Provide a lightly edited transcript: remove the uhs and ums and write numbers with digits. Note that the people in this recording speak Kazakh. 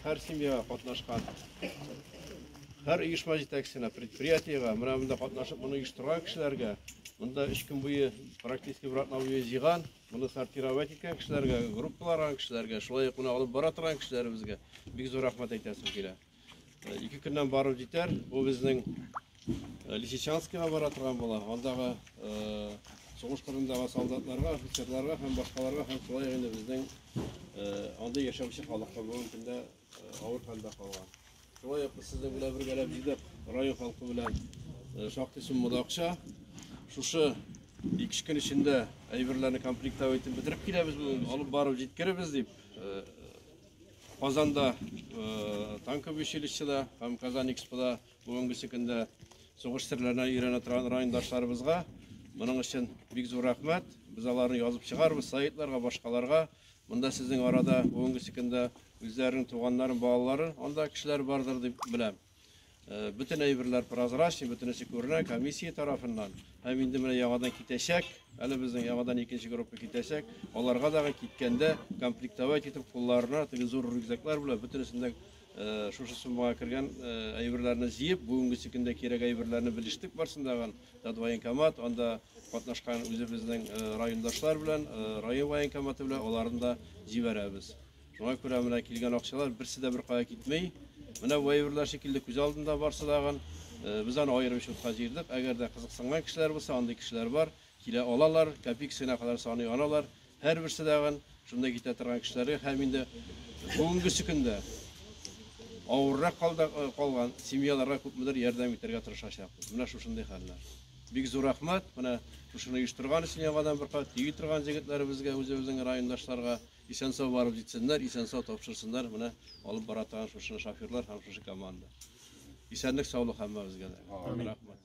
Her семьяға қатнашқан, her ұйышма жетекшісіне, предприятияға, мұнда қатнашып, мұны ұйыштырған кішілерге, мұнда 3 күн бойы практически братна бойы жиған, мұны сортировать еткен кішілерге, группаларған кішілерге, шулай мұны алып бара тұрған кішілерімізге бек зор рахмат айтасым келе. 2 күннен барып жетер, бұл біздің Лисичанскіға бара тұрған бола, ондағы соғыс қырындағы солдатларға, офицерларға, һәм башқаларға, һәм шулай енді біздің анда яшаучы халыққа бүгінгі күнде ауыр халда қалған. Шулай сіздің біле біргелеп жидік район халқы білен шақты суммада ақша. Шушы 2 күн ішінде әйберлерді комплектовайтын бітіріп келеміз, алып барып жеткеріміз деп. Қазанда танковый училищеда һәм Казан Экспода бүгінгі күнде соғыс түрлеріне үйреніп тұрған райондашларымызға мұның үшін бек зор рахмет. Біз аларны yazып шығарбыз сайтларға, башқаларға. Мұнда сіздің арада бүгінгі күнде өздерінің туғанларын, балалары, онда кішілер бардыр деп білем. Bütün әйберлер прозрачный, bütünüsü көрінен комиссия тарафынан. Һәм инде менә яңадан китәчәк, әле безнең яңадан икенче группа китәчәк. Аларга да киткәндә комплектовать итеп кулларына теге зур рюкзаклар белән bütünесендә шушы суммага кергән әйберләрне җыеп, бүгенге көндә кирәк әйберләрне белештек барсындаган военкомат, анда катнашкан үзебезнең райондашлар белән, район военкоматы белән аларны да җибәрәбез. Шуңа күрә менә килгән акчалар берсе дә бер кая китмәй. Менә бу әйберләр шикелле күз алдында барса даган, без аны аерым шутка җирдек. Әгәр дә кызыксынган кешеләр булса, андый кешеләр бар, килә алалар, копейкасына кадәр саный аналар. Һәр берсе даган шунда китә торган кешеләргә һәм инде бүгенге көндә авыррак калган семьяларга күпмедер ярдәм итәргә тырышачакбыз. Менә шушындый хәлләр. Бик зур рәхмәт. Менә шуны оештырган өчен яңадан бер кат тиги торган җегетләребезгә, үзебезнең райондашларга исән-сау барып җитсеннәр, исән-сау тапшырсыннар. Менә алып бара торган шушы шоферлар һәм шушы команда. Исәнлек, саулык һәммәбезгә дә. Рәхмәт.